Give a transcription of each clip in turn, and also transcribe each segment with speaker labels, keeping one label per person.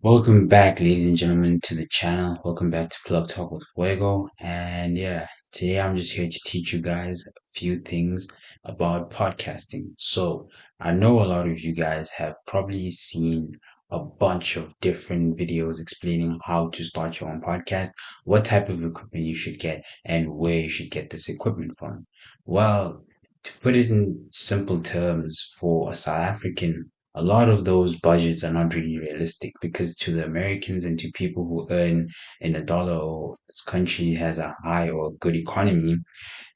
Speaker 1: Welcome back, ladies and gentlemen, to the channel. Welcome back to Plug Talk with Fuego. And yeah, today I'm just here to teach you guys a few things about podcasting. So, I know a lot of you guys have probably seen a bunch of different videos explaining how to start your own podcast, what type of equipment you should get, and where you should get this equipment from. Well, to put it in simple terms, for a South African, a lot of those budgets are not really realistic because to the Americans and to people who earn in a dollar or this country has a high or good economy,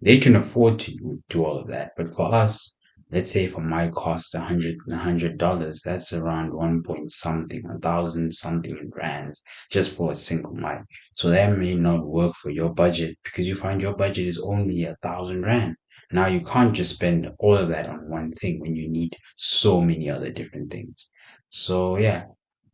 Speaker 1: they can afford to do all of that. But for us, let's say for my cost $100, that's around one point something, 1,000 something in rands just for a single mic. So that may not work for your budget because you find your budget is only 1,000 rand. Now you can't just spend all of that on one thing when you need so many other different things. So yeah,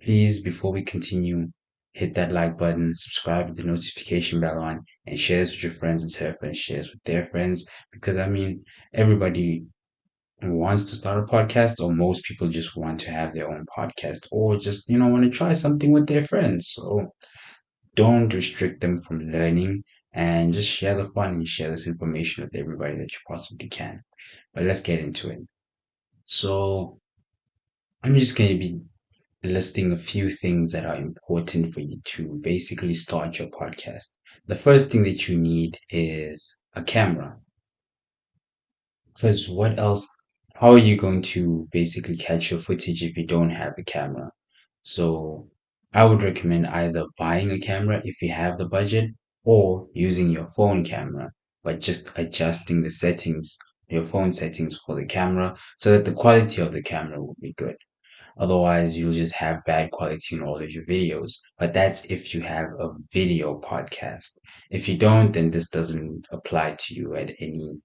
Speaker 1: please before we continue, hit that like button, subscribe with the notification bell on, and share this with your friends and tell your friends share this with their friends because I mean everybody wants to start a podcast or most people just want to have their own podcast or just want to try something with their friends. So don't restrict them from learning and just share the fun and share this information with everybody that you possibly can. But let's get into it. So I'm just going to be listing a few things that are important for you to basically start your podcast. The first thing that you need is a camera. Because what else? How are you going to basically catch your footage if you don't have a camera? So I would recommend either buying a camera if you have the budget or using your phone camera, but just adjusting the settings, your phone settings for the camera so that the quality of the camera will be good. Otherwise, you'll just have bad quality in all of your videos. But that's if you have a video podcast. If you don't, then this doesn't apply to you in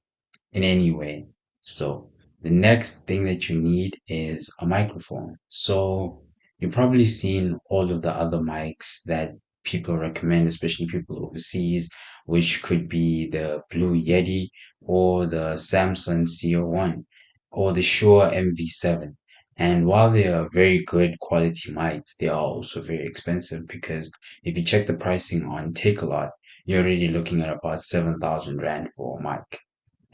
Speaker 1: any way. So the next thing that you need is a microphone. So you've probably seen all of the other mics that people recommend, especially people overseas, which could be the Blue Yeti or the Samsung CO1 or the Shure MV7. And while they are very good quality mics, they are also very expensive because if you check the pricing on takealot, you're already looking at about 7,000 rand for a mic,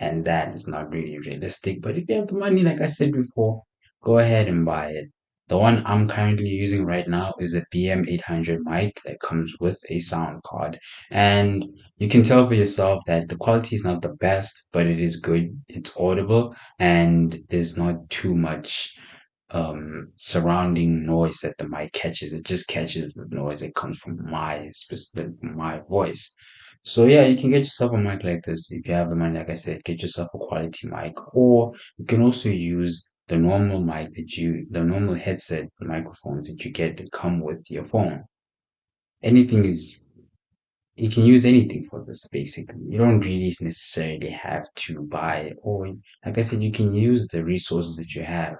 Speaker 1: and that is not really realistic. But if you have the money, like I said before, go ahead and buy it. The one I'm currently using right now is a BM800 mic that comes with a sound card. And you can tell for yourself that the quality is not the best, but it is good. It's audible and there's not too much surrounding noise that the mic catches. It just catches the noise that comes from my voice. So yeah, you can get yourself a mic like this if you have the money. Like I said, get yourself a quality mic, or you can also use the normal headset microphones that you get that come with your phone. Anything is, you can use anything for this basically. You don't really necessarily have to buy, or like I said, you can use the resources that you have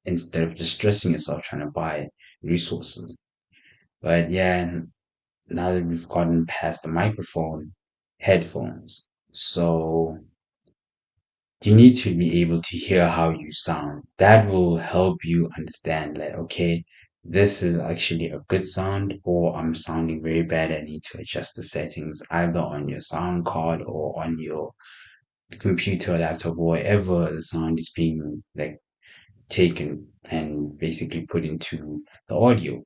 Speaker 1: instead of just stressing yourself trying to buy resources. But yeah, now that we've gotten past the microphone, headphones. So you need to be able to hear how you sound. That will help you understand, like, okay, this is actually a good sound, or I'm sounding very bad. I need to adjust the settings either on your sound card or on your computer, laptop, or wherever the sound is being like taken and basically put into the audio.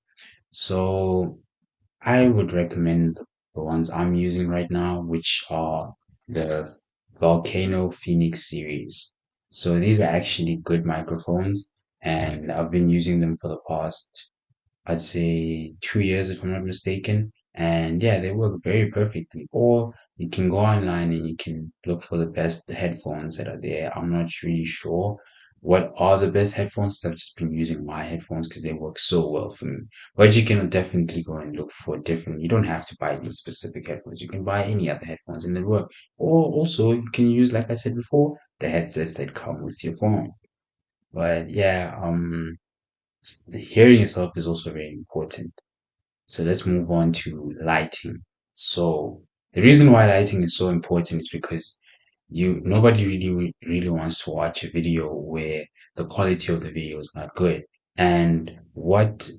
Speaker 1: So I would recommend the ones I'm using right now, which are the Volcano Phoenix series. So these are actually good microphones, and I've been using them for the past, I'd say, 2 years if I'm not mistaken. And yeah, they work very perfectly. Or you can go online and you can look for the best headphones that are there. I'm not really sure what are the best headphones. I've just been using my headphones because they work so well for me. But you can definitely go and look for different. You don't have to buy these specific headphones. You can buy any other headphones and they work. Or also you can use, like I said before, the headsets that come with your phone. But yeah, hearing yourself is also very important. So let's move on to lighting. So the reason why lighting is so important is because you nobody really wants to watch a video where the quality of the video is not good. And what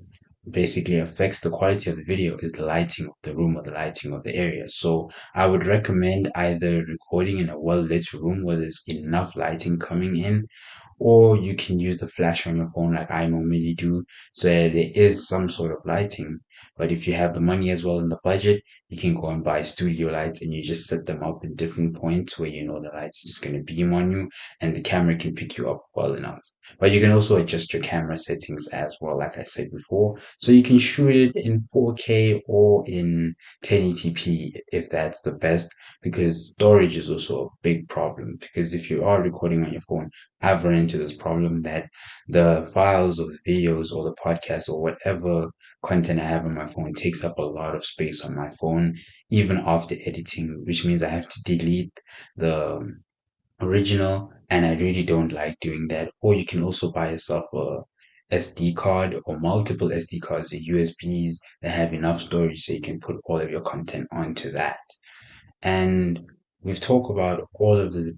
Speaker 1: basically affects the quality of the video is the lighting of the room or the lighting of the area. So I would recommend either recording in a well lit room where there's enough lighting coming in, or you can use the flash on your phone like I normally do, so that there is some sort of lighting. But if you have the money as well in the budget, you can go and buy studio lights and you just set them up in different points where you know the light's just going to beam on you and the camera can pick you up well enough. But you can also adjust your camera settings as well, like I said before. So you can shoot it in 4K or in 1080p if that's the best, because storage is also a big problem. Because if you are recording on your phone, I've run into this problem that the files of the videos or the podcast or whatever content I have on my phone takes up a lot of space on my phone, even after editing, which means I have to delete the original, and I really don't like doing that. Or you can also buy yourself a SD card or multiple SD cards or USBs that have enough storage so you can put all of your content onto that. And we've talked about all of the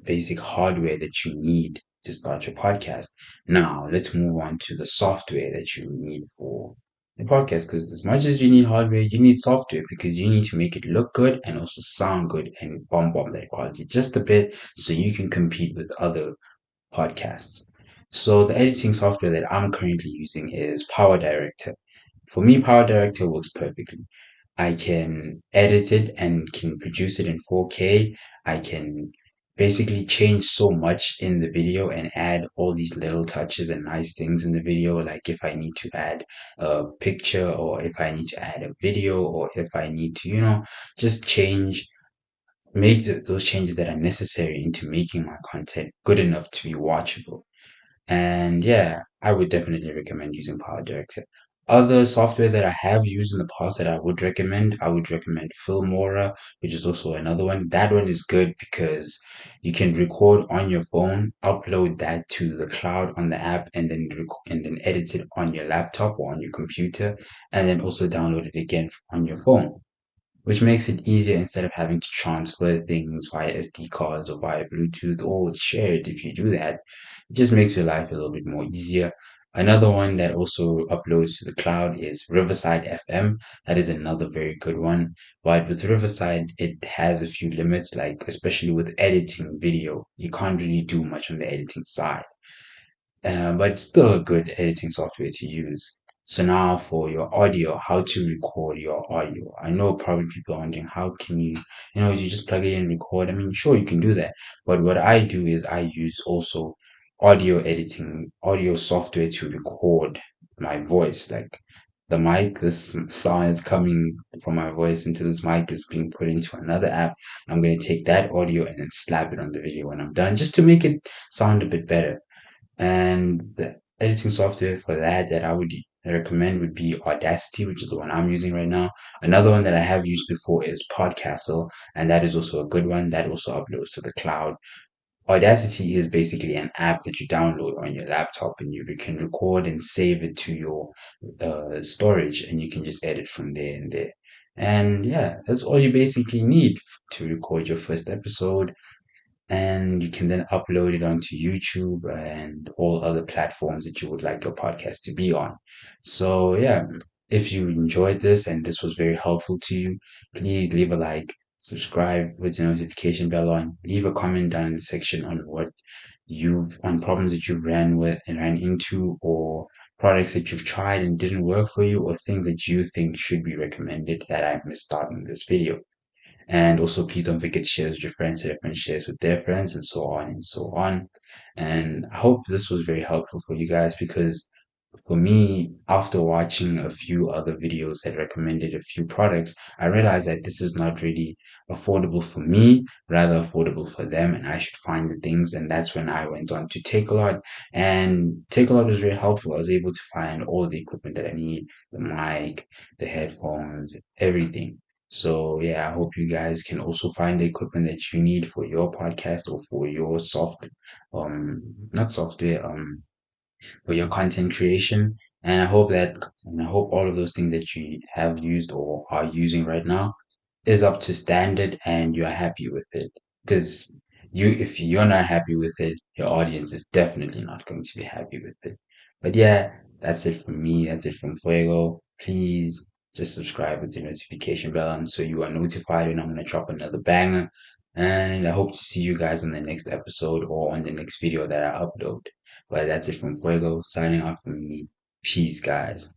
Speaker 1: basic hardware that you need to start your podcast. Now, let's move on to the software that you need for the podcast. Because as much as you need hardware, you need software because you need to make it look good and also sound good and bump up that quality just a bit so you can compete with other podcasts. So the editing software that I'm currently using is Power Director. For me, Power Director works perfectly. I can edit it and can produce it in 4K. I can basically change so much in the video and add all these little touches and nice things in the video. Like if I need to add a picture or if I need to add a video or if I need to, just make those changes that are necessary into making my content good enough to be watchable. And yeah, I would definitely recommend using Power Director. Other softwares that I have used in the past that I would recommend Filmora, which is also another one. That one is good because you can record on your phone, upload that to the cloud on the app, and then edit it on your laptop or on your computer, and then also download it again on your phone, which makes it easier instead of having to transfer things via SD cards or via Bluetooth or share it. If you do that, it just makes your life a little bit more easier. Another one that also uploads to the cloud is Riverside FM. That is another very good one. But with Riverside, it has a few limits, like especially with editing video, you can't really do much on the editing side, but it's still a good editing software to use. So now for your audio, how to record your audio. I know probably people are wondering how can you just plug it in and record. I mean, sure you can do that, but what I do is I use also audio editing, audio software to record my voice. Like the mic, this sound is coming from my voice into this mic is being put into another app. I'm going to take that audio and then slap it on the video when I'm done, just to make it sound a bit better. And the editing software for that I would recommend would be Audacity, which is the one I'm using right now. Another one that I have used before is Podcastle, and that is also a good one that also uploads to the cloud. Audacity is basically an app that you download on your laptop and you can record and save it to your storage, and you can just edit from there and there. And yeah, that's all you basically need to record your first episode, and you can then upload it onto YouTube and all other platforms that you would like your podcast to be on. So, yeah, if you enjoyed this and this was very helpful to you, please leave a like, subscribe with the notification bell on, leave a comment down in the section on on problems that you ran into, or products that you've tried and didn't work for you, or things that you think should be recommended that I missed out in this video. And also, please don't forget to share with your friends, so your friends shares with their friends, and so on and so on. And I hope this was very helpful for you guys, because for me, after watching a few other videos that recommended a few products, I realized that this is not really affordable for me, rather affordable for them, and I should find the things. And that's when I went on to takealot, and takealot was very helpful. I was able to find all the equipment that I need, the mic, the headphones, everything. So yeah, I hope you guys can also find the equipment that you need for your podcast or for your not software, for your content creation. And I hope all of those things that you have used or are using right now is up to standard and you are happy with it. Because if you're not happy with it, your audience is definitely not going to be happy with it. But yeah, That's it from me. That's it from Fuego. Please just subscribe with the notification bell on so you are notified when I'm gonna drop another banger. And I hope to see you guys on the next episode or on the next video that I upload. But that's it from Fuego. Signing off from me. Peace, guys.